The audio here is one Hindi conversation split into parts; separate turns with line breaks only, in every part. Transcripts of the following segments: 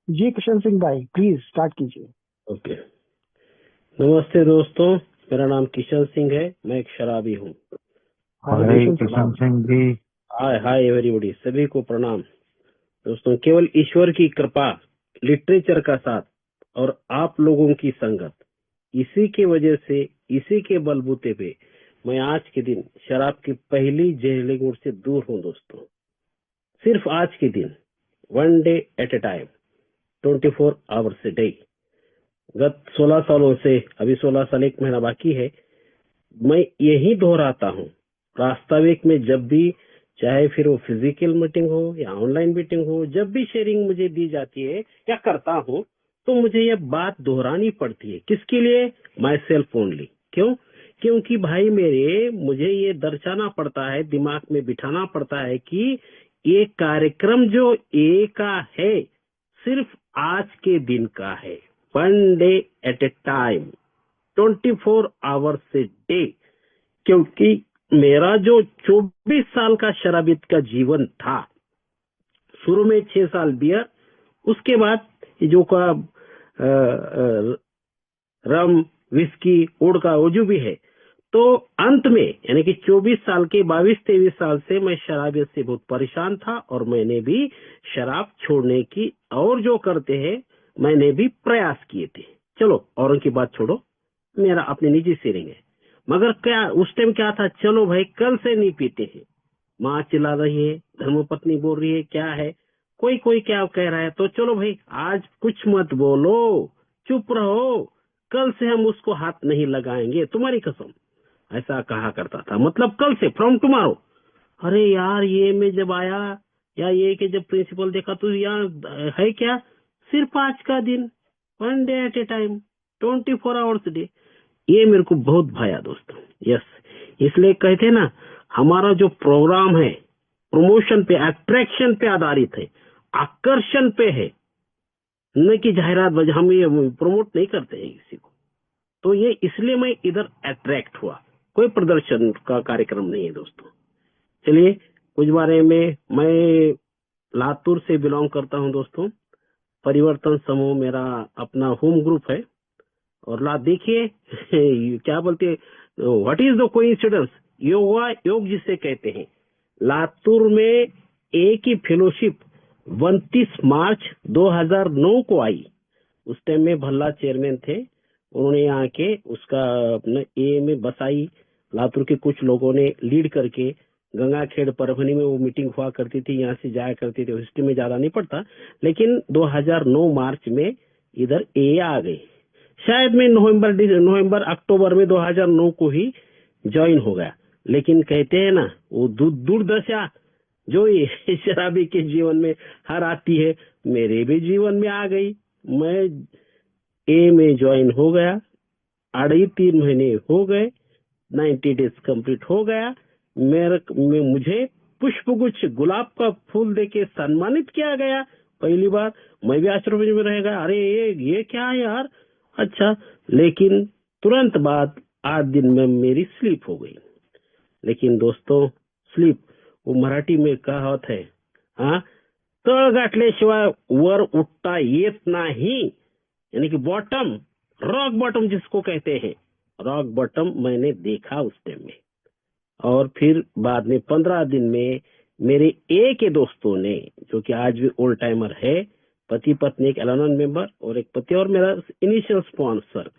जी किशन सिंह भाई प्लीज स्टार्ट कीजिए।
ओके। नमस्ते दोस्तों, मेरा नाम किशन सिंह है। मैं एक शराबी हूँ।
हाय
सभी
हाय
को
किशन सिंह।
किशन
प्रणाम।
सिंह जी।
हाय हाय एवरीबॉडी, सभी को प्रणाम। दोस्तों, केवल ईश्वर की कृपा, लिटरेचर का साथ और आप लोगों की संगत, इसी की वजह से, इसी के बलबूते पे मैं आज के दिन शराब की पहली जहरीली घूंट से दूर हूँ दोस्तों। सिर्फ आज के दिन, one day at A time, 24 hours a day. गत 16 सालों से, अभी 16 साल 1 महीना बाकी है, मैं यही दोहराता हूँ। वास्तविक में जब भी, चाहे फिर वो फिजिकल मीटिंग हो या ऑनलाइन मीटिंग हो, जब भी शेयरिंग मुझे दी जाती है या करता हूँ, तो मुझे यह बात दोहरानी पड़ती है। किसके लिए? My self only. क्यों? क्योंकि भाई मेरे, मुझे ये दर्शाना पड़ता है, दिमाग में बिठाना पड़ता है कि ये कार्यक्रम जो ए का है, सिर्फ आज के दिन का है। One day at A time, 24 hours से डे। क्योंकि मेरा जो 24 साल का शराबित का जीवन था, शुरू में 6 साल बियर, उसके बाद ये जो का रम, विस्की, वोडका, वो जो भी है, तो अंत में यानी कि 24 साल के 22-23 साल से मैं शराबियत से बहुत परेशान था और मैंने भी शराब छोड़ने की, और जो करते हैं मैंने भी प्रयास किए थे। चलो औरों की बात छोड़ो, मेरा अपने निजी शेयरिंग है। मगर क्या उस टाइम क्या था, चलो भाई कल से नहीं पीते हैं। माँ चिल्ला रही है, धर्मपत्नी बोल रही है, क्या है, कोई कोई क्या कह रहा है, तो चलो भाई आज कुछ मत बोलो, चुप रहो, कल से हम उसको हाथ नहीं लगाएंगे, तुम्हारी कसम। ऐसा कहा करता था, मतलब कल से, फ्रॉम टुमारो। अरे यार, ये में जब आया, या ये कि जब प्रिंसिपल देखा, तो यार है क्या, सिर्फ आज का दिन, one day at A time, 24 hours day. ये मेरे को बहुत भाया दोस्तों। यस, इसलिए कहते हैं ना, हमारा जो प्रोग्राम है प्रमोशन पे, अट्रैक्शन पे आधारित है, आकर्षण पे है, न कि जाहिरात वजह। हम ये प्रमोट नहीं करते हैं किसी को। तो ये इसलिए मैं इधर अट्रैक्ट हुआ, कोई प्रदर्शन का कार्यक्रम नहीं है दोस्तों। चलिए कुछ बारे में, मैं लातूर से बिलोंग करता हूं दोस्तों। परिवर्तन समूह मेरा अपना होम ग्रुप है। और ला देखिए क्या बोलते हैं, what is the coincidence, yoga योग जिसे कहते हैं। लातूर में एक ही फेलोशिप 29 मार्च 2009 को आई। उस टाइम में भल्ला चेयरमैन थे, उन्होंने यहाँ के उसका अपना ए में बसाई। लातूर के कुछ लोगों ने लीड करके, गंगाखेड़ परभनी में वो मीटिंग हुआ करती थी, यहाँ से जाया करती थी, हिस्ट्री में ज्यादा नहीं पड़ता, लेकिन 2009 मार्च में इधर ए आ गई। शायद मैं नवंबर अक्टूबर में 2009 को ही ज्वाइन हो गया। लेकिन कहते हैं ना, वो दुर्दशा जो ये शराबी के जीवन में हर आती है, मेरे भी जीवन में आ गई। मैं ए में ज्वाइन हो गया, 3.5 महीने हो गए, 90 डेज कंप्लीट हो गया। मुझे पुष्पगुच्छ गुलाब का फूल देके सम्मानित किया गया पहली बार। मैं भी आश्चर्य में रह गया, अरे ये क्या है यार। अच्छा, लेकिन तुरंत बाद 8 दिन में मेरी स्लीप हो गई। लेकिन दोस्तों, स्लीप वो मराठी में कहावत है, हाँ, तळ गाठल्याशिवाय वर उठता येत नाही। यानी कि बॉटम, रॉक बॉटम जिसको कहते हैं, रॉक बॉटम मैंने देखा उस टाइम में। और फिर बाद में 15 दिन में मेरे एक के दोस्तों ने, जो कि आज भी ओल्ड टाइमर है, पति पत्नी, एक एलानन मेंबर और एक पति और मेरा इनिशियल स्पॉन्सर,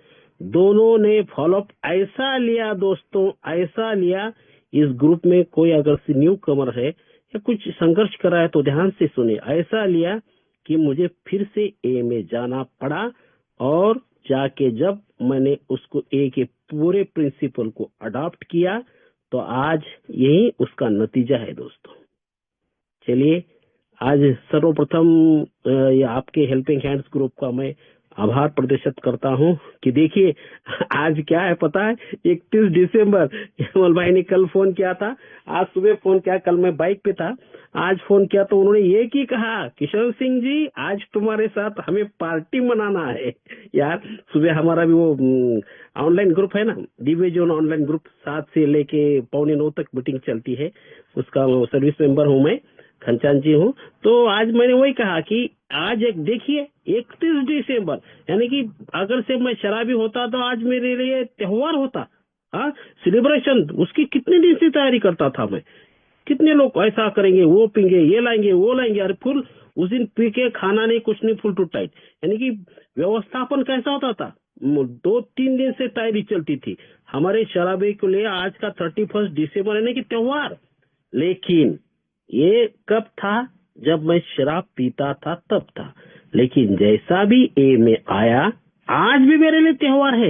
दोनों ने फॉलोअप ऐसा लिया दोस्तों, ऐसा लिया। इस ग्रुप में कोई अगर न्यू कमर है या कुछ संघर्ष कर रहा है तो ध्यान से सुने, ऐसा लिया कि मुझे फिर से ए में जाना पड़ा। और जाके जब मैंने उसको ए के पूरे प्रिंसिपल को अडॉप्ट किया, तो आज यही उसका नतीजा है दोस्तों। चलिए, आज सर्वप्रथम ये आपके हेल्पिंग हैंड्स ग्रुप का मैं आभार प्रदर्शित करता हूं कि देखिए आज क्या है पता है, 31 दिसंबर, यमल भाई ने कल फोन किया था, आज सुबह फोन किया, कल मैं बाइक पे था, आज फोन किया तो उन्होंने ये की कहा, किशन सिंह जी आज तुम्हारे साथ हमें पार्टी मनाना है। यार सुबह हमारा भी वो ऑनलाइन ग्रुप है ना, दिव्य जोन ऑनलाइन ग्रुप, 7 से लेके 8:45 तक मीटिंग चलती है, उसका सर्विस मेंबर हूं मैं। खनचान जी हूँ। तो आज मैंने वही कहा कि आज एक देखिए 31 दिसंबर, यानी कि अगर से मैं शराबी होता तो आज मेरे लिए त्योहार होता। हाँ, सेलिब्रेशन उसकी कितने दिन से तैयारी करता था मैं। कितने लोग ऐसा करेंगे, वो पीएंगे, ये लाएंगे, वो लाएंगे, अरे फुल उस दिन पी के खाना नहीं कुछ नहीं, फुल टू टाइट। यानी कि व्यवस्थापन कैसा होता था, 2-3 दिन से तैयारी चलती थी हमारे शराबी के लिए। आज का 31 दिसंबर यानी कि त्योहार। लेकिन ये कब था, जब मैं शराब पीता था तब था। लेकिन जैसा भी ए में आया, आज भी मेरे लिए त्योहार है।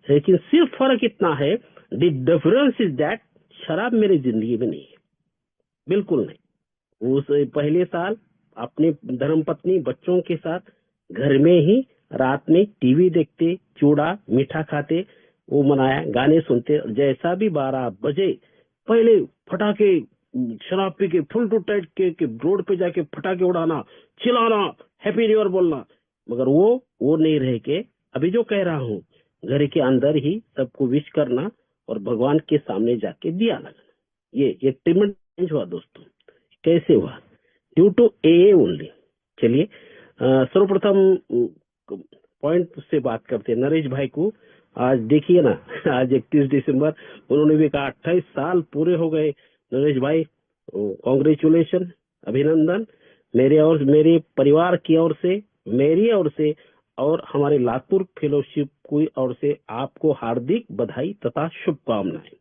लेकिन सिर्फ फर्क इतना है, द डिफरेंस इज दैट शराब मेरी जिंदगी में नहीं है, बिल्कुल नहीं। उस पहले साल अपने धर्मपत्नी बच्चों के साथ घर में ही रात में टीवी देखते, चूड़ा मीठा खाते, वो मनाया, गाने सुनते। जैसा भी 12 बजे पहले फटाके, शराब पी के फुल टू टाइट के रोड पे जाके फटाके उड़ाना, चिल्लाना, हैप्पी न्यू ईयर बोलना। मगर वो नहीं रह के अभी जो कह रहा हूँ, घर के अंदर ही सबको विश करना और भगवान के सामने जाके दिया लगाना। ये ट्रीटमेंट चेंज हुआ दोस्तों। कैसे हुआ? Due to a only. चलिए सर्वप्रथम पॉइंट से बात करते हैं। नरेश भाई को आज देखिए ना, आज 31 दिसंबर, उन्होंने भी कहा 28 साल पूरे हो गए। नरेश भाई कॉन्ग्रेचुलेशन, अभिनंदन मेरे और मेरे परिवार की ओर से, मेरी ओर से और हमारे लातूर फेलोशिप की ओर से आपको हार्दिक बधाई तथा शुभकामनाएं।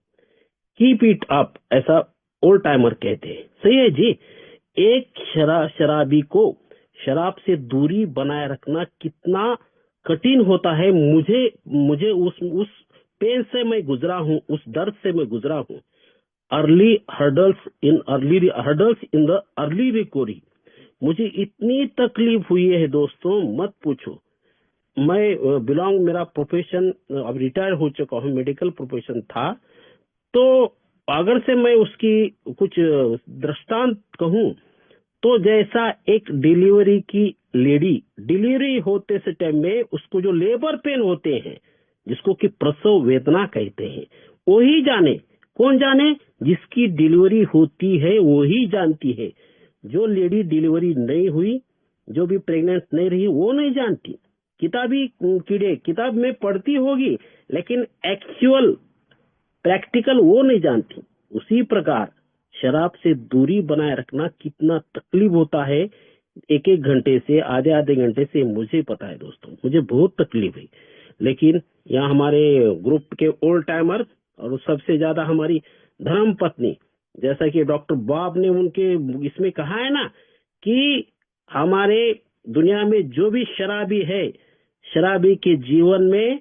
कीप इट अप, ऐसा ओल्ड टाइमर कहते हैं। सही है जी। एक शराबी को शराब से दूरी बनाए रखना कितना कठिन होता है, मुझे उस पेन से मैं गुजरा हूँ, उस दर्द से मैं गुजरा हूँ। Early hurdles in the early recovery. मुझे इतनी तकलीफ हुई है दोस्तों, मत पूछो। मैं मेरा प्रोफेशन अब रिटायर हो चुका हूँ, मेडिकल प्रोफेशन था। तो अगर से मैं उसकी कुछ दृष्टांत कहूँ, तो जैसा एक डिलीवरी की लेडी, डिलीवरी होते से टाइम में उसको जो लेबर पेन होते हैं, जिसको कि प्रसव वेदना कहते हैं, वही जाने। कौन जाने? जिसकी डिलीवरी होती है वही जानती है। जो लेडी डिलीवरी नहीं हुई, जो भी प्रेग्नेंट नहीं रही, वो नहीं जानती। किताबी कीड़े किताब में पढ़ती होगी, लेकिन एक्चुअल प्रैक्टिकल वो नहीं जानती। उसी प्रकार शराब से दूरी बनाए रखना कितना तकलीफ होता है, एक एक घंटे से, आधे आधे घंटे से, मुझे पता है दोस्तों, मुझे बहुत तकलीफ है। लेकिन यहाँ हमारे ग्रुप के ओल्ड टाइमर और सबसे ज्यादा हमारी धर्म पत्नी, जैसा कि डॉक्टर बॉब ने उनके इसमें कहा है ना, कि हमारे दुनिया में जो भी शराबी है, शराबी के जीवन में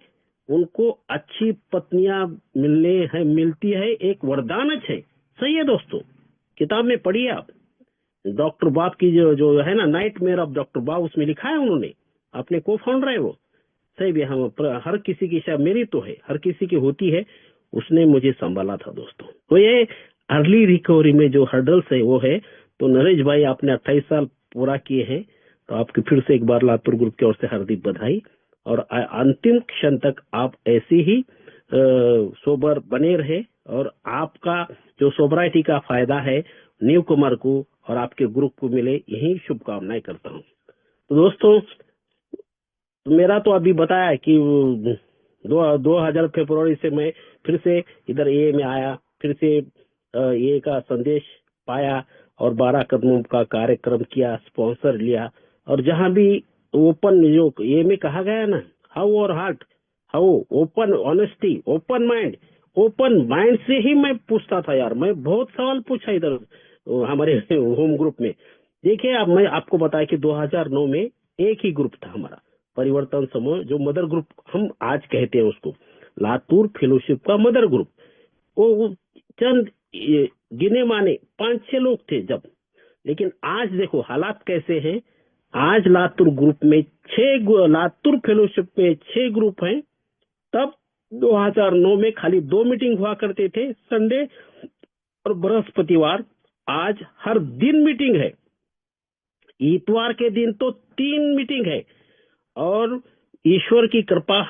उनको अच्छी पत्नियां मिलती है, एक वरदान है। सही है दोस्तों, किताब में पढ़िए आप। डॉक्टर बाब की जो है ना, नाइट मेयर ऑफ डॉक्टर बाब, उसमें लिखा है उन्होंने, अपने को फाउंडर है वो। सही भी, हम हर किसी की, शायद मेरी तो है, हर किसी की होती है। उसने मुझे संभाला था दोस्तों। तो ये अर्ली रिकवरी में जो हर्डल्स है वो है। तो नरेश भाई, आपने 28 साल पूरा किए हैं, तो आपकी फिर से एक बार लातूर ग्रुप की ओर से हार्दिक बधाई। और अंतिम क्षण तक आप ऐसे ही सोबर बने रहे, और आपका जो सोबराइटी का फायदा है न्यू कमर को और आपके ग्रुप को मिले, यही शुभकामनाएं करता हूँ। तो दोस्तों, मेरा तो अभी बताया कि 2000 फरवरी से मैं फिर से इधर ए में आया, फिर से ये का संदेश पाया और 12 कदमों का कार्यक्रम किया, स्पॉन्सर लिया। और जहां भी ओपन, जो ये में कहा गया ना, हाउ और heart, how open honesty, open mind से ही मैं पूछता था यार। मैं बहुत सवाल पूछा इधर हमारे होम ग्रुप में। देखिए, अब मैं आपको बताया कि 2009 में एक ही ग्रुप था हमारा, परिवर्तन समूह, जो मदर ग्रुप हम आज कहते हैं उसको, लातूर फेलोशिप का मदर ग्रुप। वो चंद गिने माने 5-6 लोग थे जब। लेकिन आज देखो हालात कैसे हैं। आज लातूर ग्रुप में लातूर फेलोशिप में 6 ग्रुप हैं। तब 2009 में खाली 2 मीटिंग हुआ करते थे, संडे और बृहस्पतिवार। आज हर दिन मीटिंग है, इतवार के दिन तो 3 मीटिंग है। और ईश्वर की कृपा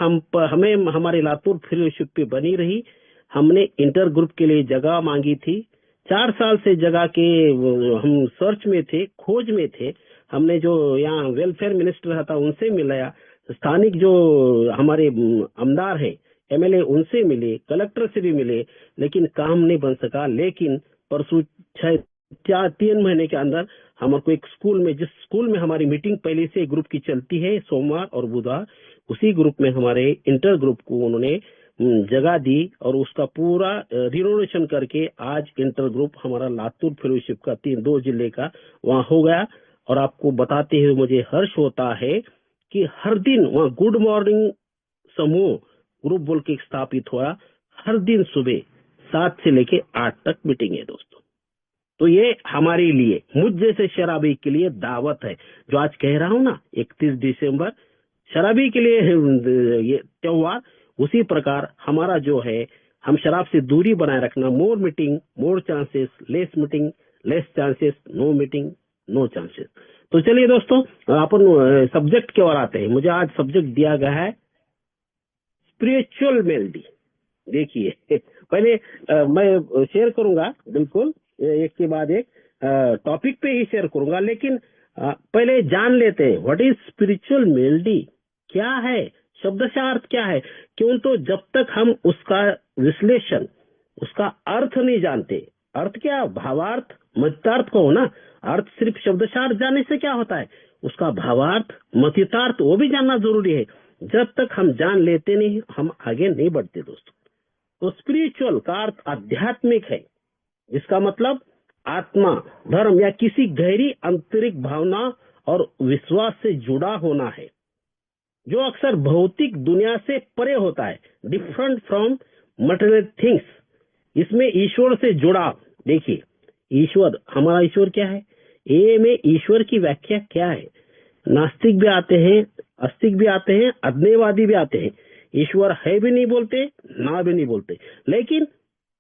हमें हमारे लातूर फेलोशिप पे बनी रही। हमने इंटर ग्रुप के लिए जगह मांगी थी, 4 साल से जगह के हम सर्च में थे, खोज में थे। हमने जो यहाँ वेलफेयर मिनिस्टर था उनसे मिलाया, स्थानिक जो हमारे आमदार है एमएलए उनसे मिले, कलेक्टर से भी मिले, लेकिन काम नहीं बन सका। लेकिन परसों 3 महीने के अंदर हमारे को एक स्कूल में, जिस स्कूल में हमारी मीटिंग पहले से ग्रुप की चलती है सोमवार और बुधवार, उसी ग्रुप में हमारे इंटर ग्रुप को उन्होंने जगह दी और उसका पूरा रिनोवेशन करके आज इंटर ग्रुप हमारा लातूर फेलोशिप का 2 जिले का वहाँ हो गया। और आपको बताते हुए मुझे हर्ष होता है कि हर दिन वहाँ गुड मॉर्निंग समूह ग्रुप बोल के स्थापित हुआ। हर दिन सुबह 7 से लेके 8 तक मीटिंग है दोस्तों। तो ये हमारे लिए, मुझ जैसे शराबी के लिए दावत है। जो आज कह रहा हूँ ना 31 दिसंबर शराबी के लिए ये त्योहार, उसी प्रकार हमारा जो है, हम शराब से दूरी बनाए रखना। More meeting more chances, less meeting less chances, no meeting no chances. तो चलिए दोस्तों अपन सब्जेक्ट की ओर आते हैं। मुझे आज सब्जेक्ट दिया गया है स्पिरिचुअल मेलेडी। देखिए पहले मैं शेयर करूंगा, बिल्कुल एक के बाद एक टॉपिक पे ही शेयर करूंगा, लेकिन पहले जान लेते हैं व्हाट इज स्पिरिचुअल मेलेडी, क्या है, शब्द का अर्थ क्या है। क्यों, तो जब तक हम उसका विश्लेषण, उसका अर्थ नहीं जानते, अर्थ क्या, भावार्थ मतितार्थ को हो ना, अर्थ सिर्फ शब्दशार्थ जानने से क्या होता है, उसका भावार्थ मतितार्थ वो भी जानना जरूरी है। जब तक हम जान लेते नहीं, हम आगे नहीं बढ़ते दोस्तों। तो स्पिरिचुअल का अर्थ आध्यात्मिक है, जिसका मतलब आत्मा, धर्म या किसी गहरी आंतरिक भावना और विश्वास से जुड़ा होना है, जो अक्सर भौतिक दुनिया से परे होता है, डिफरेंट फ्रॉम मटेरियल थिंग्स। इसमें ईश्वर से जुड़ाव। देखिए ईश्वर, हमारा ईश्वर क्या है, ए में ईश्वर की व्याख्या क्या है। नास्तिक भी आते हैं, आस्तिक भी आते हैं, अज्ञेयवादी भी आते हैं। ईश्वर है भी नहीं बोलते, ना भी नहीं बोलते। लेकिन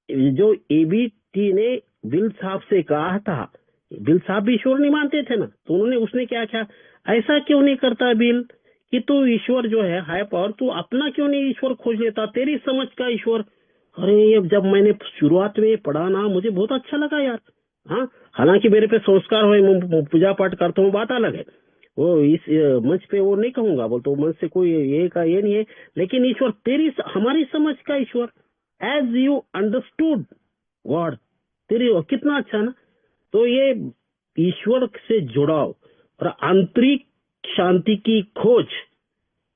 जो एबीटी ने बिल साहब से कहा था, बिल साहब भी ईश्वर नहीं मानते थे ना, तो उन्होंने, उसने क्या किया, ऐसा क्यों नहीं करता बिल कि तू ईश्वर जो है हाई पावर, तू अपना क्यों नहीं ईश्वर खोज लेता, तेरी समझ का ईश्वर। अरे ये जब मैंने शुरुआत में पढ़ा ना, मुझे बहुत अच्छा लगा यार। हाँ, हालांकि मेरे पे संस्कार हुए, मैं पूजा पाठ करता हूँ, बात अलग है, वो इस मंच पे वो नहीं कहूंगा, बोलते मंच से कोई ये का ये नहीं है। लेकिन ईश्वर तेरी, हमारी समझ का ईश्वर, एज यू अंडरस्टूड गॉड, तेरी, कितना अच्छा ना। तो ये ईश्वर से जुड़ाव और आंतरिक शांति की खोज,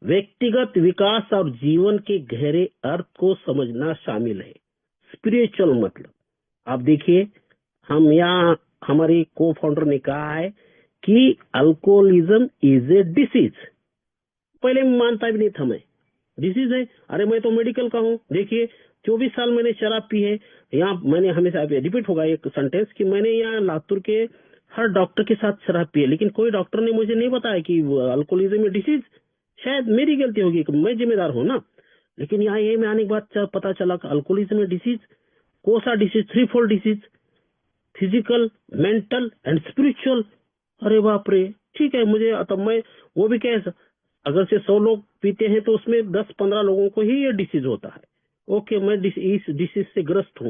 व्यक्तिगत विकास और जीवन के गहरे अर्थ को समझना शामिल है। स्पिरिचुअल मतलब, आप देखिए, हम यहाँ, हमारे को फाउंडर ने कहा है कि अल्कोहलिज्म इज ए डिसीज। पहले मानता भी नहीं था मैं, डिसीज है, अरे मैं तो मेडिकल का हूँ। देखिए 24 साल मैंने शराब पी है। यहाँ मैंने हमेशा रिपीट होगा एक सेंटेंस कि मैंने यहाँ लातूर के हर डॉक्टर के साथ शराब पी है, लेकिन कोई डॉक्टर ने मुझे नहीं बताया कि अल्कोहलिज्म डिसीज। शायद मेरी गलती होगी, मैं जिम्मेदार हूँ ना। लेकिन यहाँ ये में आने के बाद पता चला कि अल्कोहलिज्म डिसीज, कोसा disease, 3 disease, physical, mental and spiritual. अरे बाप रे, ठीक है, मुझे तब मैं वो भी कैसा, अगर से 100 लोग पीते हैं तो उसमें 10-15 लोगों को ही ये डिसीज होता है। ओके, मैं इस डिसीज से ग्रस्त हूँ,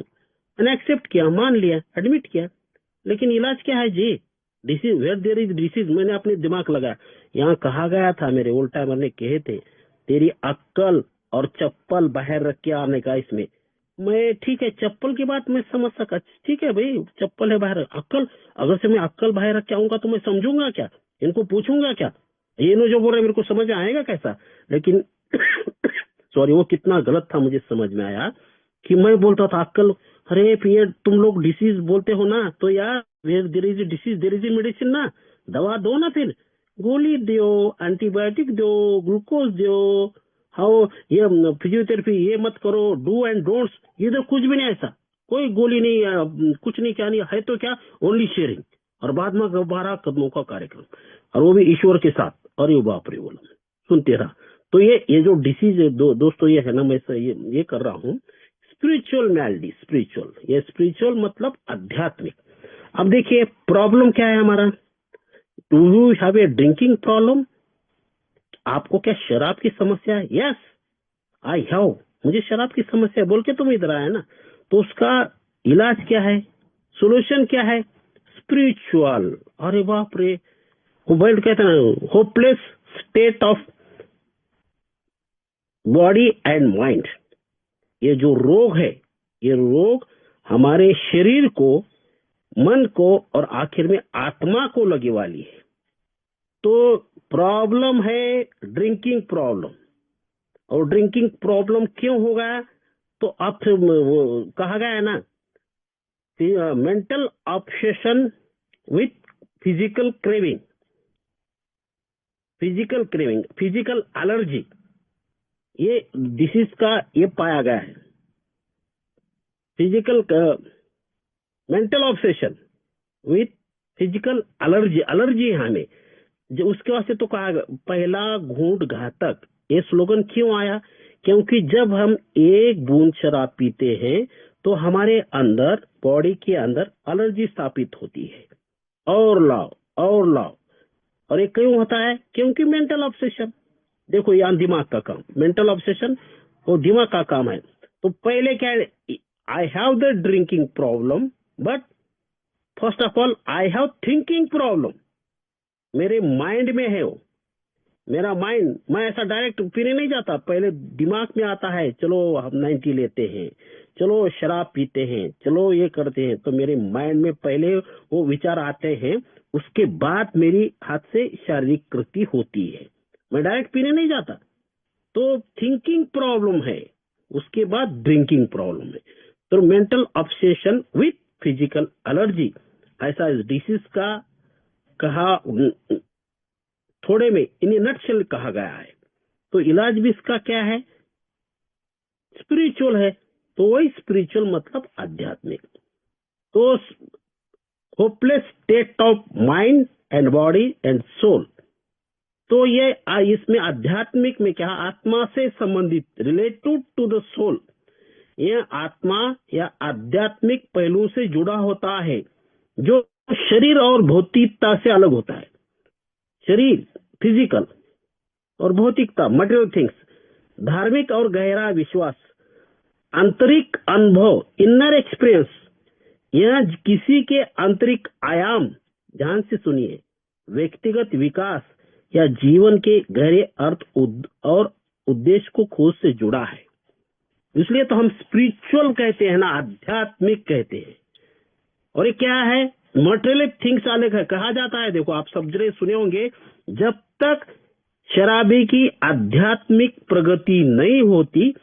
मैंने एक्सेप्ट किया, मान लिया, एडमिट किया। लेकिन इलाज क्या है जी, disease, where there is disease. मैंने अपने दिमाग लगाया, यहाँ कहा गया था, मेरे ओल्ड टाइमर ने कहे थे, तेरी अक्ल और चप्पल बाहर रख के आने का इसमें। मैं ठीक है, चप्पल की बात मैं समझ सका, ठीक है भाई, चप्पल है बाहर, अक्ल, अगर से मैं अक्ल बाहर रख के आऊंगा तो मैं समझूंगा क्या, इनको पूछूंगा क्या, ये नो जो बोल रहे मेरे को समझ आएगा कैसा। लेकिन सॉरी, वो कितना गलत था, मुझे समझ में आया कि मैं बोलता था अक्ल, अरे फिर तुम लोग डिसीज बोलते हो ना, तो यार there is disease, there is medicine ना, दवा दो ना, फिर गोली दो, एंटीबायोटिक दो, ग्लूकोज दो, हाउ ये फिजियोथेरेपी, ये मत करो, डू एंड डोंट्स, ये तो कुछ भी नहीं, ऐसा कोई गोली नहीं, कुछ नहीं, क्या नहीं है, तो क्या, ओनली शेयरिंग, और बाद में 12 कदमों का कार्यक्रम, और वो भी ईश्वर के साथ। अरे बाप रे, बोला, सुनते रहा। तो ये जो डिसीज है दोस्तों, ये है ना, मैं ये कर रहा हूँ स्पिरिचुअल मैलेडी। स्पिरिचुअल, ये स्पिरिचुअल मतलब आध्यात्मिक। अब देखिए प्रॉब्लम क्या है हमारा, do you have a drinking problem, आपको क्या शराब की समस्या है? यस आई हैव, मुझे शराब की समस्या बोल के तुम इधर आए ना। तो उसका इलाज क्या है? सोल्यूशन क्या है? स्पिरिचुअल। अरे बाप रे, वो वर्ल्ड कहते हैं hopeless state of body and mind. ये जो रोग है, ये रोग हमारे शरीर को, मन को और आखिर में आत्मा को लगे वाली है। तो प्रॉब्लम है ड्रिंकिंग प्रॉब्लम। और ड्रिंकिंग प्रॉब्लम क्यों होगा? तो अब कहा गया है ना, mental obsession with physical craving, physical allergy, ये डिसीज का ये पाया गया है। Physical mental obsession with physical allergy है हमें, जो उसके वास्ते तो कहा पहला घूंट घातक। ये स्लोगन क्यों आया? क्योंकि जब हम एक बूंद शराब पीते हैं तो हमारे अंदर, बॉडी के अंदर एलर्जी स्थापित होती है, और लाओ। और ये क्यों होता है? क्योंकि मेंटल ऑब्सेशन। देखो यहाँ दिमाग का काम, मेंटल ऑब्सेशन वो दिमाग का काम है। तो पहले क्या है, I have the drinking problem, but first of all I have thinking problem. मेरे माइंड में है वो, मेरा माइंड, मैं ऐसा डायरेक्ट पीने नहीं जाता, पहले दिमाग में आता है, चलो हम 90 लेते हैं, चलो शराब पीते हैं, चलो ये करते हैं। तो मेरे माइंड में पहले वो विचार आते हैं, उसके बाद मेरी हाथ से शारीरिक कृति होती है, मैं डायरेक्ट पीने नहीं जाता। तो थिंकिंग प्रॉब्लम है, उसके बाद ड्रिंकिंग प्रॉब्लम है। तो mental obsession with physical allergy, ऐसा इस डिसीज का कहा, थोड़े में इन नटशेल कहा गया है। तो इलाज भी इसका क्या है? स्पिरिचुअल है। तो वही स्पिरिचुअल मतलब आध्यात्मिक। तो hopeless state of mind and body and soul. तो ये इसमें आध्यात्मिक में क्या, आत्मा से संबंधित, रिलेटेड टू द सोल, यह आत्मा या आध्यात्मिक पहलू से जुड़ा होता है, जो शरीर और भौतिकता से अलग होता है। शरीर फिजिकल और भौतिकता मटेरियल थिंग्स, धार्मिक और गहरा विश्वास, आंतरिक अनुभव इनर एक्सपीरियंस, यह किसी के आंतरिक आयाम, ध्यान से सुनिए, व्यक्तिगत विकास या जीवन के गहरे अर्थ और उद्देश्य को खोज से जुड़ा है। इसलिए तो हम स्पिरिचुअल कहते हैं ना, आध्यात्मिक कहते हैं। और ये क्या है? मटेरियल थिंग्स अलग है, कहा जाता है। देखो आप सब जरे सुने होंगे, जब तक शराबी की आध्यात्मिक प्रगति नहीं होती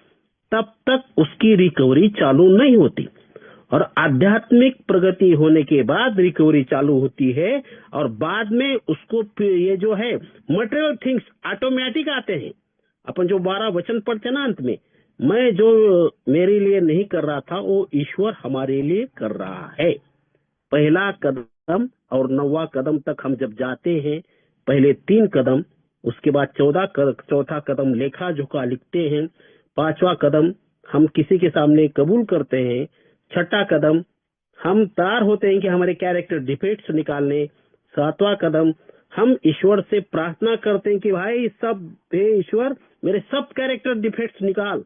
तब तक उसकी रिकवरी चालू नहीं होती, और आध्यात्मिक प्रगति होने के बाद रिकवरी चालू होती है, और बाद में उसको ये जो है मटेरियल थिंग्स ऑटोमेटिक आते हैं। अपन जो 12 वचन पढ़ते हैं ना अंत में, मैं जो मेरे लिए नहीं कर रहा था वो ईश्वर हमारे लिए कर रहा है। पहला कदम और 9वां कदम तक हम जब जाते हैं, पहले 3 कदम, उसके बाद चौथा कदम लेखा जोखा लिखते हैं, 5वां कदम हम किसी के सामने कबूल करते हैं, 6ठा कदम हम तैयार होते हैं कि हमारे कैरेक्टर डिफेक्ट्स निकालने, 7वां कदम हम ईश्वर से प्रार्थना करते हैं कि भाई सब, हे ईश्वर मेरे सब कैरेक्टर डिफेक्ट्स निकाल।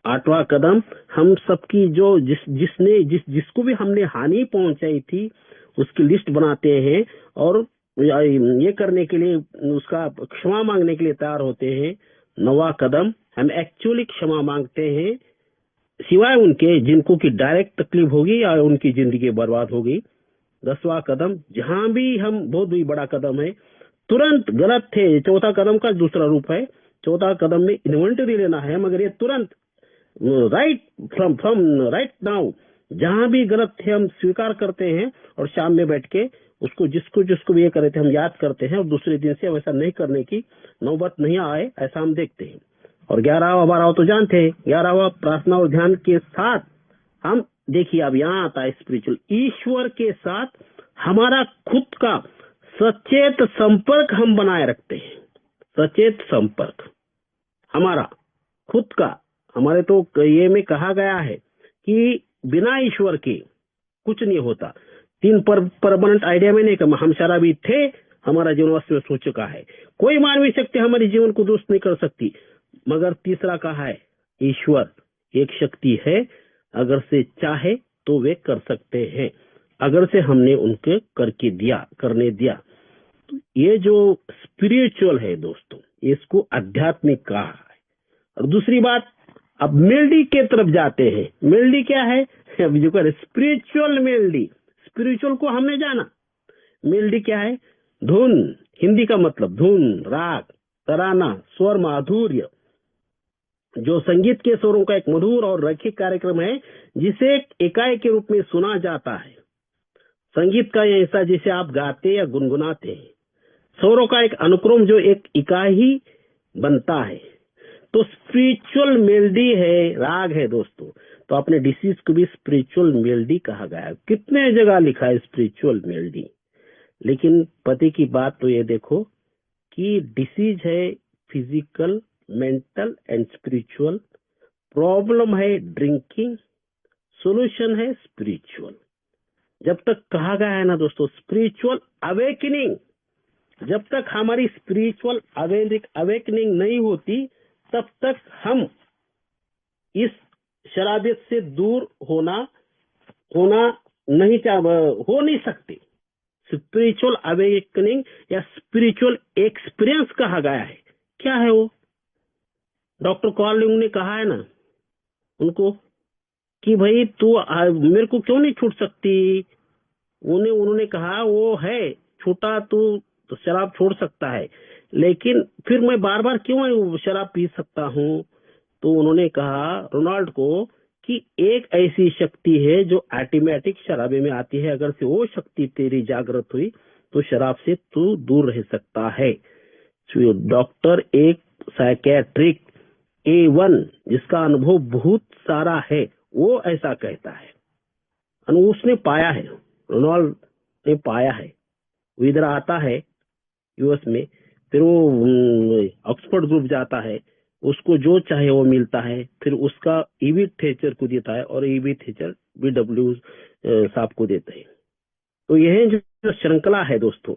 8वां कदम हम सबकी जो जिसको भी हमने हानि पहुंचाई थी उसकी लिस्ट बनाते हैं, और ये करने के लिए, उसका क्षमा मांगने के लिए तैयार होते हैं। 9वां कदम हम एक्चुअली क्षमा मांगते हैं, सिवाय उनके जिनको की डायरेक्ट तकलीफ होगी या उनकी जिंदगी बर्बाद होगी। 10वां कदम, जहां भी हम, बहुत ही बड़ा कदम है, तुरंत गलत थे, चौथा कदम का दूसरा रूप है। चौथा कदम में इन्वेंटरी लेना है, मगर ये तुरंत राइट फ्रॉम राइट नाउ, जहां भी गलत थे हम स्वीकार करते हैं, और शाम में बैठ के उसको जिसको भी ये करे थे हम याद करते हैं, और दूसरे दिन से वैसा नहीं करने की नौबत नहीं आए, ऐसा हम देखते हैं। और 11वां 12वां तो जानते हैं, 11वां प्रार्थना और ध्यान के साथ हम, देखिए अब यहाँ आता है स्पिरिचुअल, ईश्वर के साथ हमारा खुद का सचेत संपर्क हम बनाए रखते हैं। सचेत संपर्क हमारा खुद का, हमारे तो ये में कहा गया है कि बिना ईश्वर के कुछ नहीं होता। 3 परमानेंट आइडिया में नहीं कि हम शराबी थे, हमारा जीवन वास्तव में हो चुका है, कोई मानवीय शक्ति हमारे जीवन को दुरुस्त नहीं कर सकती। मगर तीसरा कहा है, ईश्वर एक शक्ति है, अगर से चाहे तो वे कर सकते हैं। अगर से हमने उनके करने दिया। तो ये जो स्पिरिचुअल है दोस्तों, इसको आध्यात्मिक कहा है। और दूसरी बात, अब मेलोडी के तरफ जाते हैं। मेलोडी क्या है? अब जो कर स्पिरिचुअल मेलोडी, स्पिरिचुअल को हमने जाना। मेलोडी क्या है? धुन, हिंदी का मतलब धुन, राग, तराना, स्वर माधुर्य, जो संगीत के स्वरों का एक मधुर और रैखिक कार्यक्रम है जिसे एक इकाई के रूप में सुना जाता है। संगीत का यह हिस्सा जिसे आप गाते या गुनगुनाते हैं, स्वरों का एक अनुक्रम जो एक इकाई बनता है। तो स्पिरिचुअल मेलोडी है, राग है दोस्तों। तो अपने डिसीज को भी स्पिरिचुअल मेलोडी कहा गया है। कितने जगह लिखा है स्पिरिचुअल मेलोडी। लेकिन पति की बात तो ये देखो कि डिसीज है physical, mental and spiritual. Problem है ड्रिंकिंग, सॉल्यूशन है स्पिरिचुअल। जब तक कहा गया है ना दोस्तों स्पिरिचुअल अवेकनिंग, जब तक हमारी स्पिरिचुअल अवेकनिंग नहीं होती तब तक हम इस शराबियत से दूर हो नहीं सकते। स्पिरिचुअल अवेकनिंग या स्पिरिचुअल एक्सपीरियंस कहा गया है। क्या है वो? डॉक्टर कॉलिंग ने कहा है ना उनको कि भाई तू मेरे को क्यों नहीं छूट सकती। उन्होंने कहा वो है छूटा तो शराब छोड़ सकता है, लेकिन फिर मैं बार बार क्यों शराब पी सकता हूँ। तो उन्होंने कहा रोनाल्ड को कि एक ऐसी शक्ति है जो ऑटोमेटिक शराबे में आती है। अगर से वो शक्ति तेरी जागृत हुई तो शराब से तू दूर रह सकता है। डॉक्टर एक साइकेट्रिक A1 जिसका अनुभव बहुत सारा है वो ऐसा कहता है। उसने पाया है, रोनाल्ड ने पाया है। वो इधर आता है यूएस में, फिर वो ऑक्सफोर्ड ग्रुप जाता है, उसको जो चाहे वो मिलता है, फिर उसका ईवी थेचर को देता है और ईवी थेचर BW साहब को देते हैं। तो यह जो श्रृंखला है दोस्तों,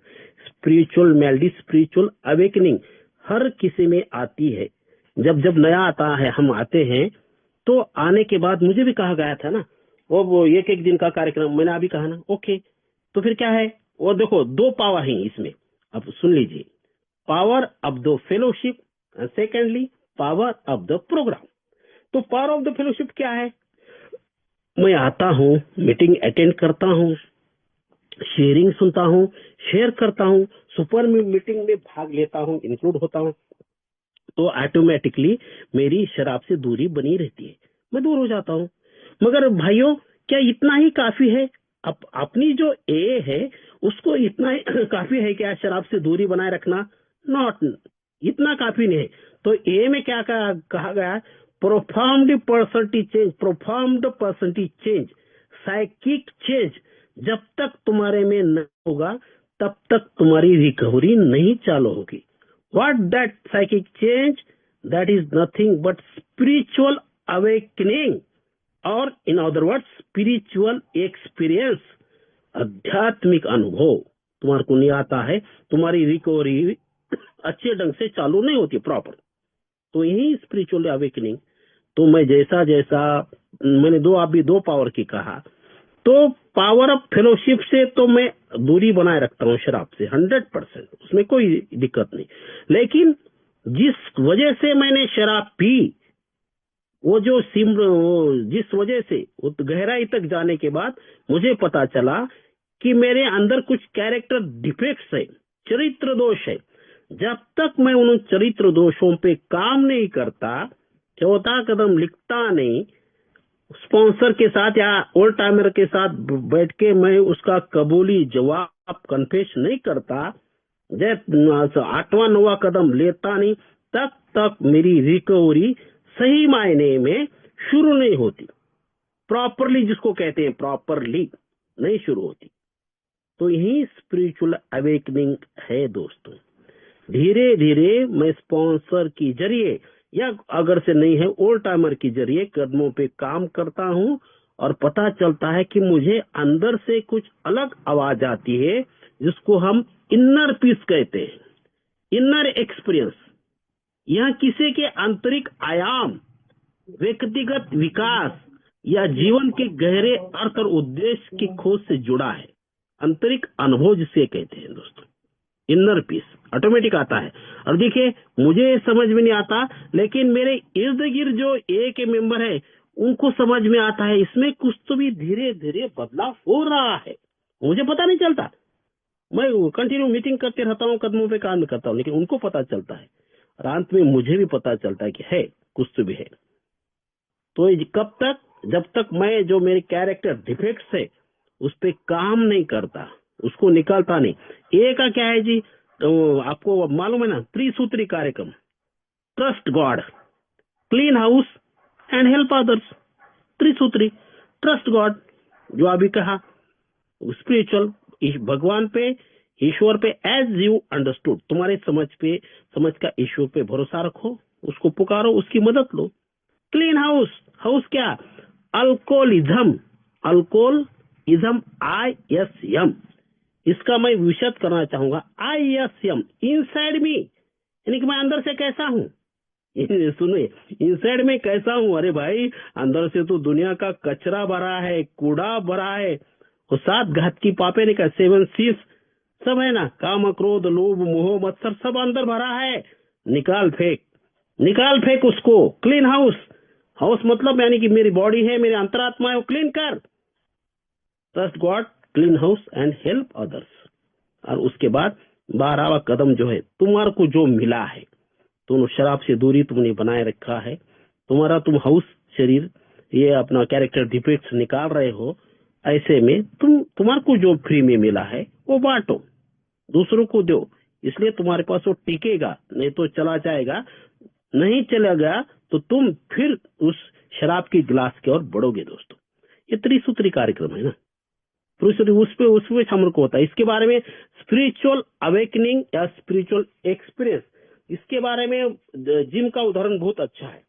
स्पिरिचुअल मेलोडी, स्पिरिचुअल अवेकनिंग हर किसी में आती है। जब नया आता है, हम आते हैं तो आने के बाद मुझे भी कहा गया था ना वो एक दिन का कार्यक्रम, मैंने अभी कहा ना। ओके, तो फिर क्या है वो देखो, दो पावर है इसमें। अब सुन लीजिए, power of the fellowship, secondly power of the programme. तो पावर ऑफ द फेलोशिप क्या है? मैं आता हूँ, मीटिंग अटेंड करता हूँ, शेयरिंग सुनता हूँ, शेयर करता हूँ, सुपर मीटिंग में भाग लेता हूँ, इंक्लूड होता हूँ, तो ऑटोमेटिकली मेरी शराब से दूरी बनी रहती है, मैं दूर हो जाता हूँ। मगर भाइयों, क्या इतना ही काफी है? अपनी जो ए है उसको इतना ही काफी है क्या शराब से दूरी बनाए रखना? नॉट, इतना काफी नहीं है। तो ए में क्या कहा गया? Profound personality change, psychic change जब तक तुम्हारे में न होगा तब तक तुम्हारी रिकवरी नहीं चालू होगी। What that psychic change? That is nothing but spiritual awakening, or in other words spiritual experience, आध्यात्मिक अनुभव तुम्हारे को नहीं आता है, तुम्हारी रिकवरी अच्छे ढंग से चालू नहीं होती प्रॉपर। तो यही स्पिरिचुअल अवेकनिंग। तो मैं जैसा मैंने दो पावर की कहा, तो पावर ऑफ फेलोशिप से तो मैं दूरी बनाए रखता हूँ शराब से 100%, उसमें कोई दिक्कत नहीं। लेकिन जिस वजह से मैंने शराब पी, वो जिस वजह से वो गहराई तक जाने के बाद मुझे पता चला कि मेरे अंदर कुछ कैरेक्टर डिफेक्ट्स है, चरित्र दोष है। जब तक मैं उन चरित्र दोषों पे काम नहीं करता, चौथा कदम लिखता नहीं, स्पॉन्सर के साथ या ओल्ड टाइमर के साथ बैठ के मैं उसका कबूली जवाब कन्फेस नहीं करता, जब 8वां 9वां कदम लेता नहीं, तब तक मेरी रिकवरी सही मायने में शुरू नहीं होती, प्रॉपरली जिसको कहते हैं प्रॉपरली नहीं शुरू होती। तो यही स्पिरिचुअल अवेकनिंग है दोस्तों। धीरे धीरे मैं स्पॉन्सर की जरिए या अगर से नहीं है ओल्ड टाइमर की जरिए कदमों पे काम करता हूँ और पता चलता है कि मुझे अंदर से कुछ अलग आवाज आती है जिसको हम इनर पीस कहते हैं, इनर एक्सपीरियंस। यह किसी के आंतरिक आयाम, व्यक्तिगत विकास, या जीवन के गहरे अर्थ और उद्देश्य की खोज से जुड़ा है। आंतरिक अनुभव जिसे कहते हैं दोस्तों, इनर पीस ऑटोमेटिक आता है। और देखिए, मुझे समझ में नहीं आता, लेकिन मेरे इर्द गिर्द जो ए के मेंबर है उनको समझ में आता है, इसमें कुछ तो भी धीरे धीरे बदलाव हो रहा है, मुझे पता नहीं चलता। मैं कंटिन्यू मीटिंग करते रहता हूँ, कदमों पे काम करता हूँ, लेकिन उनको पता चलता है और अंत में मुझे भी पता चलता है कि है कुछ तो भी है। तो ये कब तक, जब तक मैं जो मेरे कैरेक्टर डिफेक्ट्स है उस पे काम नहीं करता, उसको निकालता नहीं। ए का क्या है जी, तो आपको मालूम है ना, त्रिसूत्री कार्यक्रम, trust God, clean house and help others. त्रिसूत्री, ट्रस्ट गॉड जो अभी कहा, स्पिरिचुअल, भगवान पे, ईश्वर पे, एज यू अंडरस्टूड, तुम्हारे समझ का ईश्वर पे भरोसा रखो, उसको पुकारो, उसकी मदद लो। क्लीन हाउस, हाउस क्या, अल्कोहलिज्म, अल्कोहलिज्म ISM, इसका मैं विशद करना चाहूंगा। ISM, इनसाइड मी, यानी कि मैं अंदर से कैसा हूँ। सुनिए, इनसाइड में कैसा हूँ, अरे भाई अंदर से तो दुनिया का कचरा भरा है, कूड़ा भरा है, और 7 घात की पापे ने कहा 7 सीज सब है ना, काम, क्रोध, लोभ, मोह, मत्सर सब अंदर भरा है, निकाल फेंक उसको। क्लीन हाउस, हाउस मतलब यानी कि मेरी बॉडी है, मेरी अंतरात्मा है, वो क्लीन कर। Trust God, clean house and help others. और उसके बाद 12वां कदम जो है, तुम्हारे को जो मिला है, तुम शराब से दूरी तुमने बनाए रखा है, तुम्हारा तुम हाउस शरीर ये अपना कैरेक्टर डिफेक्ट्स निकाल रहे हो, ऐसे में तुम्हारे को जो फ्री में मिला है वो बांटो, दूसरों को दो, इसलिए तुम्हारे पास वो टिकेगा, नहीं तो चला जाएगा। नहीं चलेगा तो तुम फिर उस शराब की गिलास की ओर बढ़ोगे दोस्तों। ये त्रिसूत्री कार्यक्रम है ना, उसमें शामिल होता है। इसके बारे में स्पिरिचुअल अवेकनिंग या स्पिरिचुअल एक्सपीरियंस, इसके बारे में जिम का उदाहरण बहुत अच्छा है।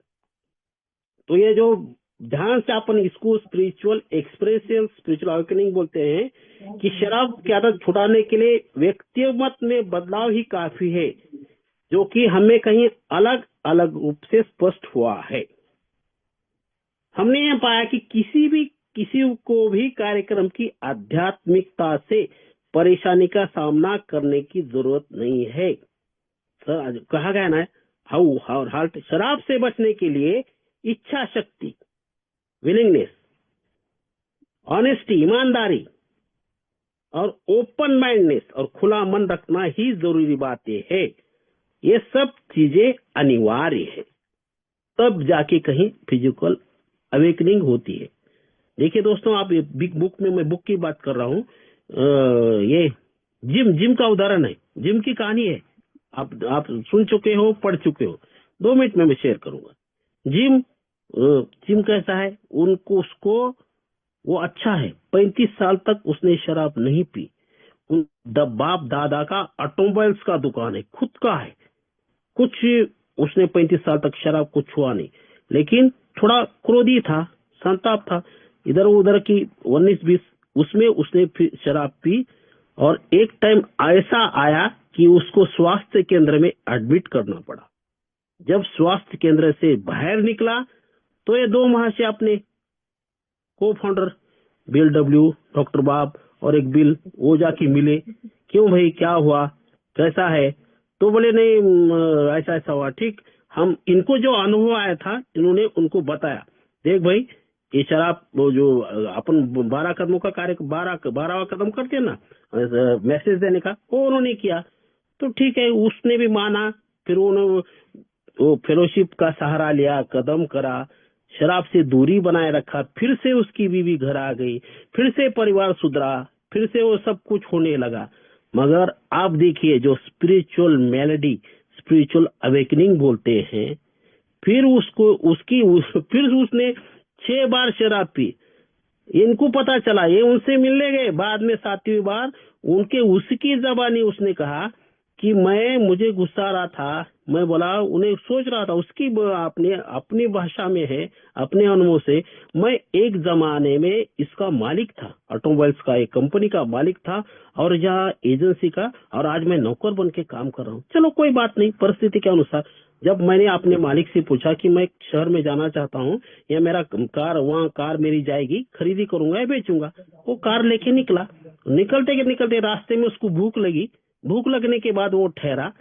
तो ये जो ध्यान से अपन इसको स्पिरिचुअल एक्सपीरियंस, स्पिरिचुअल अवेकनिंग बोलते हैं कि शराब की आदत छुड़ाने के लिए व्यक्तिगत में बदलाव ही काफी है, जो कि हमें कहीं अलग अलग रूप से स्पष्ट हुआ है। हमने यह पाया कि किसी को भी कार्यक्रम की आध्यात्मिकता से परेशानी का सामना करने की जरूरत नहीं है। कहा गया ना, हार्ट, शराब से बचने के लिए इच्छा शक्ति, विलिंगनेस, ऑनेस्टी, ईमानदारी और ओपन माइंडनेस और खुला मन रखना ही जरूरी बातें है। ये सब चीजें अनिवार्य है, तब जाके कहीं फिजिकल अवेकनिंग होती है। देखिए दोस्तों, आप बिग बुक में, मैं बुक की बात कर रहा हूँ, ये जिम का उदाहरण है, जिम की कहानी है, आप सुन चुके हो, पढ़ चुके हो, 2 मिनट में मैं शेयर करूंगा। जिम कैसा है, उसको वो अच्छा है, 35 साल तक उसने शराब नहीं पी, बाप दादा का ऑटोमोबाइल्स का दुकान है, खुद का है, कुछ उसने 35 साल तक शराब को छुआ नहीं, लेकिन थोड़ा क्रोधी था, संताप था, इधर उधर की 19-20, उसमें उसने शराब पी और एक टाइम ऐसा आया कि उसको स्वास्थ्य केंद्र में एडमिट करना पड़ा। जब स्वास्थ्य केंद्र से बाहर निकला तो ये 2 माह से अपने को फाउंडर बिल डब्ल्यू, डॉक्टर बाब और एक बिल, वो जाके मिले, क्यों भाई क्या हुआ, कैसा है, तो बोले नहीं ऐसा ऐसा हुआ। ठीक, हम इनको जो अनुभव आया था इन्होंने उनको बताया, देख भाई ये शराब, वो जो अपन 12 कदमों का कार्य, 12वां कदम करते हैं ना मैसेज देने का, वो उन्होंने किया, तो ठीक है, उसने भी माना, फिर उन्होंने वो फेलोशिप का सहारा लिया, कदम करा, शराब से दूरी बनाए रखा, फिर से उसकी बीवी घर आ गई, फिर से परिवार सुधरा, फिर से वो सब कुछ होने लगा। मगर आप देखिए, जो स्पिरिचुअल मेलेडी, स्पिरिचुअल अवेकनिंग बोलते हैं, फिर फिर उसने 6 बार शराब पी। इनको पता चला, ये उनसे मिलने गए बाद में 7वीं बार, उसकी जबानी उसने कहा कि मुझे गुस्सा आ रहा था, मैं बोला उन्हें सोच रहा था उसकी अपनी भाषा में है, अपने अनुभव से, मैं एक जमाने में इसका मालिक था, ऑटोमोबाइल्स का एक कंपनी का मालिक था और यहाँ एजेंसी का, और आज मैं नौकर बन के काम कर रहा हूँ। चलो कोई बात नहीं, परिस्थिति के अनुसार। जब मैंने अपने मालिक से पूछा कि मैं शहर में जाना चाहता हूँ या मेरा कार, वहाँ कार मेरी जाएगी, खरीदी करूंगा या बेचूंगा, वो कार लेके निकला। निकलते रास्ते में उसको भूख लगी, भूख लगने के बाद वो ठहरा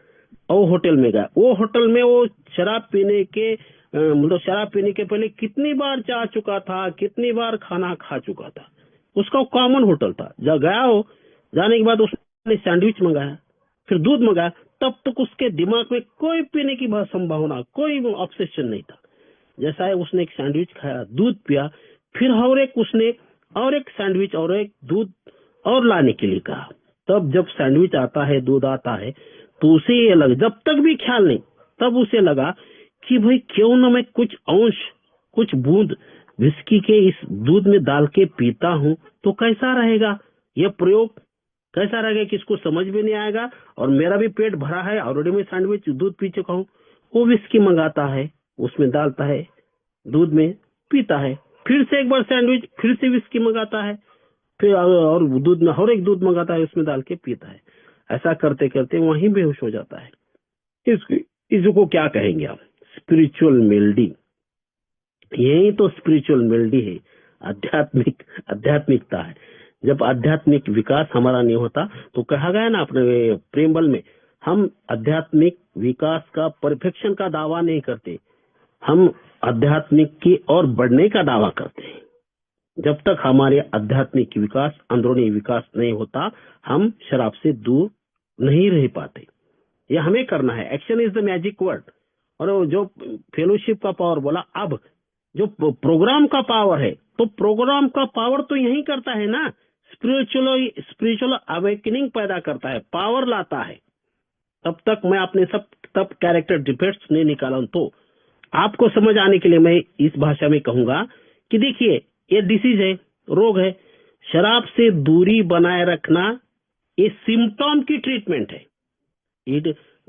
और होटल में गया। वो होटल में वो शराब पीने के मतलब शराब पीने के पहले कितनी बार जा चुका था, कितनी बार खाना खा चुका था, उसका कॉमन होटल था। जब गया हो, जाने के बाद उसने सैंडविच मंगाया, फिर दूध मंगाया, तब तक उसके दिमाग में कोई पीने की संभावना, कोई ऑब्सेशन नहीं था। जैसा है उसने एक सैंडविच खाया, दूध पिया, फिर उसने और एक सैंडविच और एक दूध और लाने के लिए कहा। तब जब सैंडविच आता है, दूध आता है, तो उसे ये लगा, जब तक भी ख्याल नहीं, तब उसे लगा कि भाई क्यों ना मैं कुछ अंश, कुछ बूंद विस्की के इस दूध में डाल के पीता हूं तो कैसा रहेगा, यह प्रयोग कैसा रहेगा, किसको समझ भी नहीं आएगा और मेरा भी पेट भरा है, ऑलरेडी मैं सैंडविच दूध पी चुका हूँ। वो विस्की मंगाता है, उसमें डालता है, दूध में पीता है, फिर से एक बार सैंडविच, फिर से विस्की मंगाता है, फिर और दूध में और एक दूध मंगाता है, उसमें डाल के पीता है। ऐसा करते करते वहीं बेहोश हो जाता है। इसको क्या कहेंगे आप? Spiritual melody. यही तो स्पिरिचुअल मेलडी है, आध्यात्मिकता है। जब आध्यात्मिक विकास हमारा नहीं होता तो कहा गया ना अपने प्रेम बल में, हम आध्यात्मिक विकास का, परफेक्शन का दावा नहीं करते, हम आध्यात्मिक की ओर बढ़ने का दावा करते हैं। जब तक हमारे आध्यात्मिक विकास, अंदरूनी विकास नहीं होता, हम शराब से दूर नहीं रह पाते। ये हमें करना है। Action is the magic word. और जो फेलोशिप का पावर बोला, अब जो प्रोग्राम का पावर है, तो प्रोग्राम का पावर तो यही करता है ना, स्पिरिचुअल अवेकनिंग पैदा करता है, पावर लाता है। तब तक मैं अपने तब कैरेक्टर डिफेक्ट्स नहीं निकाला। तो आपको समझ आने के लिए मैं इस भाषा में कहूंगा कि देखिए, ये डिसीज है, रोग है। शराब से दूरी बनाए रखना ये सिम्टम की ट्रीटमेंट है। It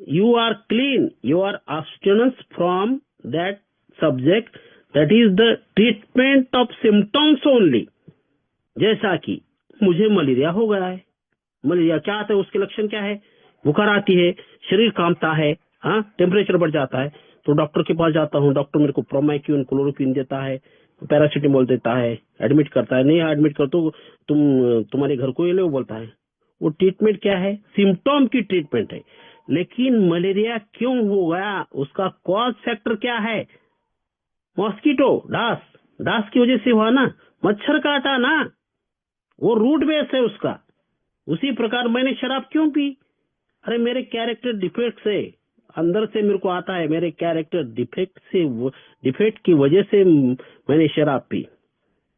you are clean, you are abstinence from that subject, that is the treatment of symptoms only. जैसा कि मुझे मलेरिया हो गया है, मलेरिया क्या आता है, उसके लक्षण क्या है? बुखार आती है, शरीर कांपता है, हाँ, टेम्परेचर बढ़ जाता है, तो डॉक्टर के पास जाता हूँ, डॉक्टर मेरे को प्रोमाइक्यून, क्लोरोक्विन देता है, पैरासिटामोल देता है, एडमिट करता है, नहीं एडमिट कर तो तुम्हारे घर को ये ले, वो बोलता है। वो ट्रीटमेंट क्या है? सिम्टम की ट्रीटमेंट है। लेकिन मलेरिया क्यों हो गया, उसका कॉज फैक्टर क्या है? मॉस्किटो, डास की वजह से हुआ ना, मच्छर काटा ना, वो रूट बेस है उसका। उसी प्रकार मैंने शराब क्यों पी? अरे मेरे कैरेक्टर डिफेक्ट से, अंदर से मेरे को आता है, मेरे कैरेक्टर डिफेक्ट की वजह से मैंने शराब पी।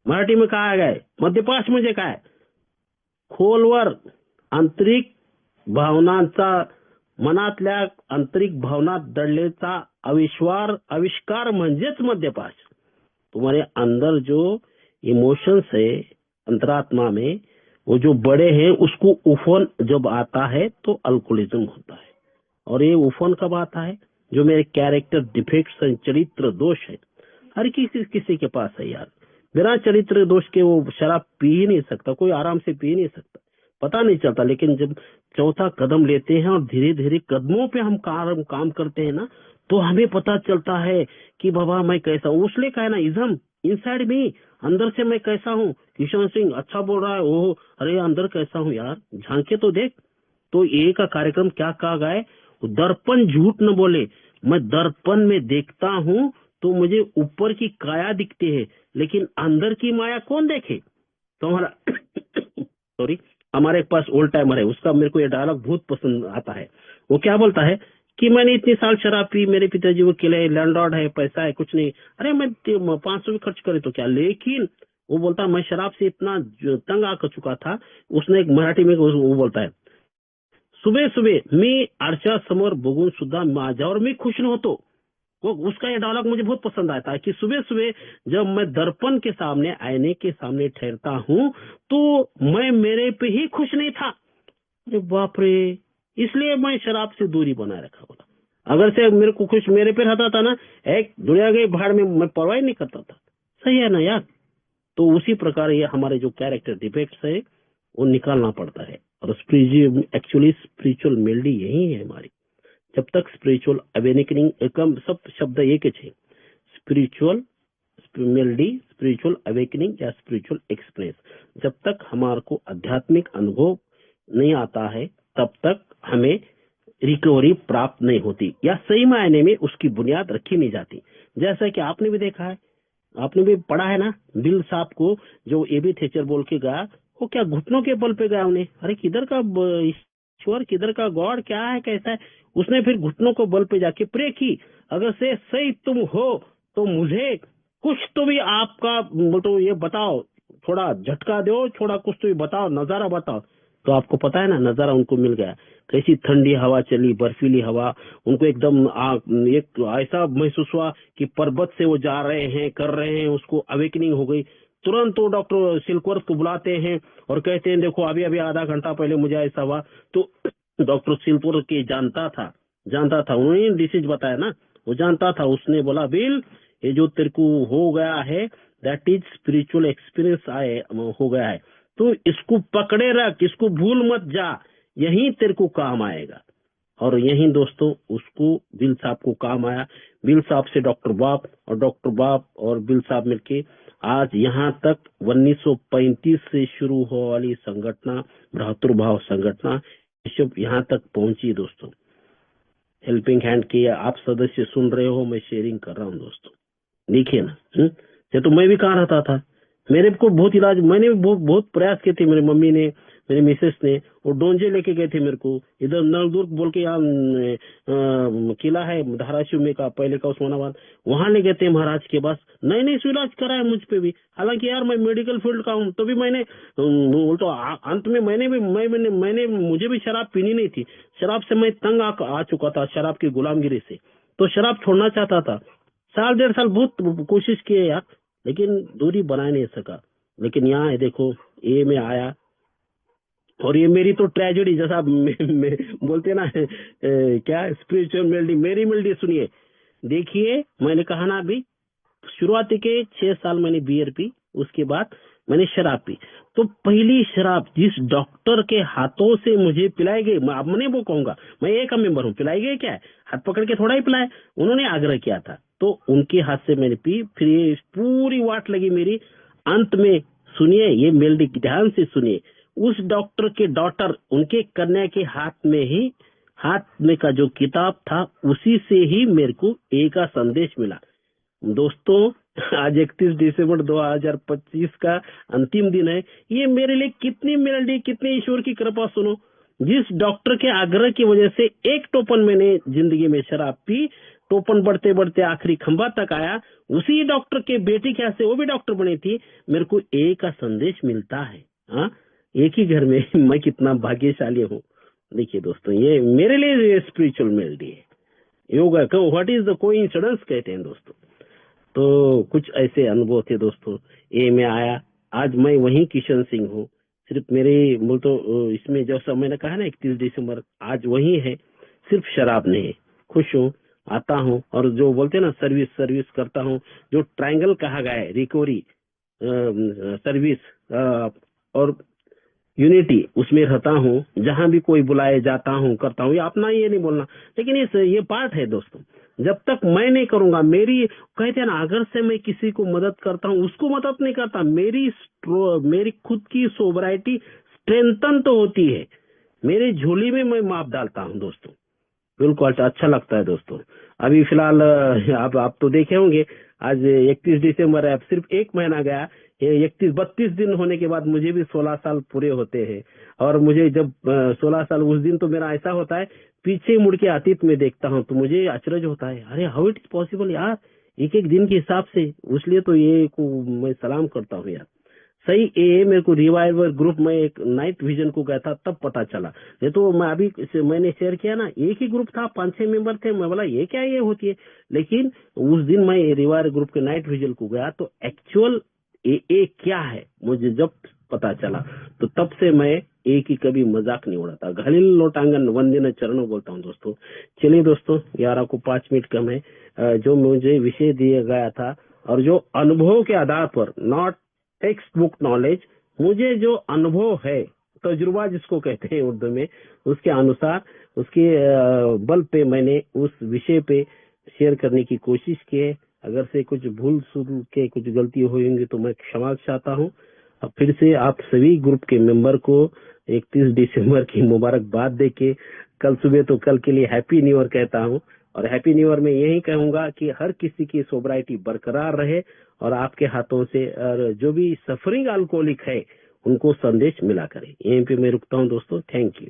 मराठी में कहा गया है, मद्यपाश म्हणजे काय? खोलवर आंतरिक भावनांचा, मनातल्या आंतरिक भावना दडलेचा आविष्कार म्हणजेच मद्यपाश। तुम्हारे अंदर जो इमोशंस है अंतरात्मा में, वो जो बड़े हैं, उसको उफन जब आता है तो अल्कोहलिज्म होता है। और ये उफन कब आता है? जो मेरे कैरेक्टर डिफेक्ट्स हैं, चरित्र दोष है। हर किसी के पास है यार। बिना चरित्र दोष के वो शराब पी ही नहीं सकता, कोई आराम से पी नहीं सकता, पता नहीं चलता। लेकिन जब चौथा कदम लेते हैं और धीरे धीरे कदमों पे हम काम करते हैं ना, तो हमें पता चलता है कि बाबा मैं कैसा हूँ। उसलिए कहा ना, इज्म इनसाइड मी, अंदर से मैं कैसा हूँ। किशन सिंह अच्छा बोल रहा है, ओह अरे अंदर कैसा हूँ यार, झांके तो देख। तो ये का कार्यक्रम क्या कहा गया है? दर्पण झूठ न बोले। मैं दर्पण में देखता हूँ तो मुझे ऊपर की काया दिखती है, लेकिन अंदर की माया कौन देखे? तो हमारा सॉरी, हमारे पास ओल्ड टाइमर है, उसका मेरे को ये डायलॉग बहुत पसंद आता है। वो क्या बोलता है कि मैंने इतने साल शराब पी, मेरे पिताजी वो किले, लैंडलॉर्ड है, पैसा है, कुछ नहीं, अरे मैं 500 भी खर्च करे तो क्या। लेकिन वो बोलता मैं शराब से इतना तंग आ चुका था। उसने एक मराठी में वो बोलता है, सुबह सुबह मी आरशा समोर बघून सुद्धा माझ्यावर मी खुश नव्हतो। वो उसका ये डायलॉग मुझे बहुत पसंद आता है कि सुबह सुबह जब मैं दर्पण के सामने, आईने के सामने ठहरता हूँ तो मैं मेरे पे ही खुश नहीं था। अरे बाप रे, इसलिए मैं शराब से दूरी बनाए रखा। बोला अगर से मेरे को कुछ मेरे पे रहता था ना, एक दुनिया गई भाड़ में, मैं परवाह नहीं करता था। सही है ना यार। तो उसी प्रकार ये हमारे जो कैरेक्टर डिफेक्ट्स है वो निकालना पड़ता है। और एक्चुअली स्पिरिचुअल मेलडी यही है हमारी। जब तक स्पिरिचुअल अवेकनिंग कम सब शब्द एक है, स्पिरिचुअल मेलडी, स्पिरिचुअल अवेकनिंग या स्पिरिचुअल एक्सप्रेस, जब तक हमारे को आध्यात्मिक अनुभव नहीं आता है तब तक हमें रिकवरी प्राप्त नहीं होती, या सही मायने में उसकी बुनियाद रखी नहीं जाती। जैसा कि आपने भी देखा है, आपने भी पढ़ा है ना, बिल साहब को जो एबी थेचर बोल के गया, वो क्या घुटनों के बल पे गया उन्हें, अरे किधर का ईश्वर, किधर का गॉड, क्या है कैसा है। उसने फिर घुटनों को बल पे जाके प्रे की, अगर से सही तुम हो तो मुझे कुछ तो भी आपका तो ये बताओ, थोड़ा झटका दो, थोड़ा कुछ तो भी बताओ, नजारा बताओ। तो आपको पता है ना, नजारा उनको मिल गया। कैसी ठंडी हवा चली, बर्फीली हवा, उनको एकदम एक ऐसा महसूस हुआ कि पर्वत से वो जा रहे हैं, कर रहे हैं, उसको अवेकनिंग हो गई। तुरंत वो डॉक्टर सिल्कवर्थ को बुलाते हैं और कहते हैं देखो अभी अभी आधा घंटा पहले मुझे ऐसा हुआ। तो डॉक्टर सिल्कवर्थ के जानता था, उन्होंने डिसीज बताया ना, वो जानता था। उसने बोला बिल, ये जो तेरे को हो गया है दैट इज स्पिरिचुअल एक्सपीरियंस हो गया है, तो इसको पकड़े रख, इसको भूल मत जा, यही तेरे को काम आएगा। और यही दोस्तों उसको बिल साहब को काम आया। बिल साहब से डॉक्टर बाप और बिल साहब मिलके आज यहाँ तक 1935 से शुरू हो वाली संगठना, भ्रातृभाव संगठना, यहाँ तक पहुंची दोस्तों। हेल्पिंग हैंड के आप सदस्य सुन रहे हो, मैं शेयरिंग कर रहा हूँ दोस्तों, देखिए ना। ये तो मैं भी कहाँ रहता था, मेरे को बहुत इलाज, मैंने भी बहुत प्रयास किए थे। मेरी मम्मी ने, मेरी मिसेस ने, वो डोंजे लेके गए थे मेरे को, इधर नलदुर्ग बोल के यहाँ किला है धाराशिव में का, पहले का उस्मानाबाद, वहां ले गए थे महाराज के पास। नए इलाज कराया मुझ पे भी। हालांकि यार मैं मेडिकल फील्ड का हूँ, तो भी मैंने तो अंत में मैंने मुझे भी शराब पीनी नहीं थी। शराब से मैं तंग आ चुका था, शराब की गुलामगिरी से। तो शराब छोड़ना चाहता था, साल 1.5 साल बहुत कोशिश किए यार, लेकिन दूरी बना नहीं सका। लेकिन यहाँ है देखो, ये में आया, और ये मेरी तो ट्रेजेडी, जैसा बोलते ना क्या स्पिरिचुअल मेलडी, मेरी मेलडी सुनिए। देखिए मैंने कहा ना अभी, शुरुआती के 6 साल मैंने बियर पी, उसके बाद मैंने शराब पी। तो पहली शराब जिस डॉक्टर के हाथों से मुझे पिलाई गई, अब मैं वो कहूंगा मैं एक मेंबर हूँ, पिलाई गई क्या है, हाथ पकड़ के थोड़ा ही पिलाए, उन्होंने आग्रह किया था, तो उनके हाथ से मैंने पी। फिर ये पूरी वाट लगी मेरी। अंत में सुनिए, ये मेलडी ध्यान से सुनिए, उस डॉक्टर के डॉटर, उनके कन्या के हाथ में का जो किताब था, उसी से ही मेरे को एक का संदेश मिला। दोस्तों आज 31 दिसंबर 2025 का अंतिम दिन है। ये मेरे लिए कितनी मेलडी, कितनी ईश्वर की कृपा सुनो। जिस डॉक्टर के आग्रह की वजह से एक टोपन मैंने जिंदगी में शराब पी, टोपन बढ़ते बढ़ते आखिरी खंबा तक आया, उसी डॉक्टर के बेटी क्या से वो भी डॉक्टर बनी थी, मेरे को एक का संदेश मिलता है। हाँ, एक ही घर में मैं कितना भाग्यशाली हूँ। देखिए दोस्तों, ये मेरे लिए स्पिरिचुअल मेलडी है। योगा को व्हाट इज द कोइंसिडेंस कहते हैं दोस्तों। तो कुछ ऐसे अनुभव थे दोस्तों, ये में आया। आज मैं वही किशन सिंह हूँ, सिर्फ मेरे बोल तो इसमें जैसा मैंने कहा ना 31 दिसंबर, आज वही है, सिर्फ शराब नहीं है। खुश हूँ, आता हूँ, और जो बोलते हैं ना सर्विस करता हूँ, जो ट्रायंगल कहा गया है, रिकवरी, सर्विस और यूनिटी, उसमें रहता हूँ। जहां भी कोई बुलाए जाता हूँ, करता हूँ। ये अपना ये नहीं बोलना, लेकिन ये पार्ट है दोस्तों। जब तक मैं नहीं करूंगा, मेरी कहते हैं ना, अगर से मैं किसी को मदद करता हूँ, उसको मदद नहीं करता, मेरी खुद की सोबराइटी स्ट्रेंथन तो होती है, मेरी झोली में मैं माप डालता हूँ दोस्तों। बिल्कुल अच्छा लगता है दोस्तों। अभी फिलहाल आप तो देखे होंगे, आज 31 दिसंबर है, अब सिर्फ 1 महीना गया, ये 32 दिन होने के बाद मुझे भी 16 साल पूरे होते हैं। और मुझे जब 16 साल, उस दिन तो मेरा ऐसा होता है, पीछे मुड़ के अतीत में देखता हूँ तो मुझे आश्चर्य होता है, अरे हाउ इट इज पॉसिबल यार, एक दिन के हिसाब से। इसलिए तो ये को मैं सलाम करता हूँ यार। सही, ये मेरे को रिवाइवल ग्रुप में एक नाइट विजन को गया था, तब पता चला। ये तो मैं अभी मैंने शेयर किया ना, एक ही ग्रुप था, 5-6 मेंबर थे, मैं बोला ये क्या ये होती है। लेकिन उस दिन मैं रिवाइवल ग्रुप के नाइट विजन को गया तो एक्चुअल ये क्या है मुझे जब पता चला, तो तब से मैं एक ही कभी मजाक नहीं उड़ाता। घलिल लोटांगन वंदन चरणों बोलता हूँ दोस्तों। चलिए दोस्तों, 11 को 5 मिनट कम है। जो मुझे विषय दिया गया था और जो अनुभव के आधार पर, नॉट टेक्स्ट बुक नॉलेज, मुझे जो अनुभव है, तजुर्बा जिसको कहते हैं उर्दू में, उसके अनुसार, उसके बल पे मैंने उस विषय पे शेयर करने की कोशिश की है। अगर से कुछ भूल सुन के कुछ गलती होंगी तो मैं क्षमा चाहता हूँ। अब फिर से आप सभी ग्रुप के मेंबर को 31 दिसंबर की मुबारकबाद देके कल सुबह तो कल के लिए हैप्पी न्यू ईयर कहता हूँ। और हैप्पी न्यू ईयर में यही कहूंगा कि हर किसी की सोब्राइटी बरकरार रहे और आपके हाथों से, और जो भी सफरिंग अल्कोहलिक है उनको संदेश मिला करें। यहीं पे मैं रुकता हूँ दोस्तों। Thank you.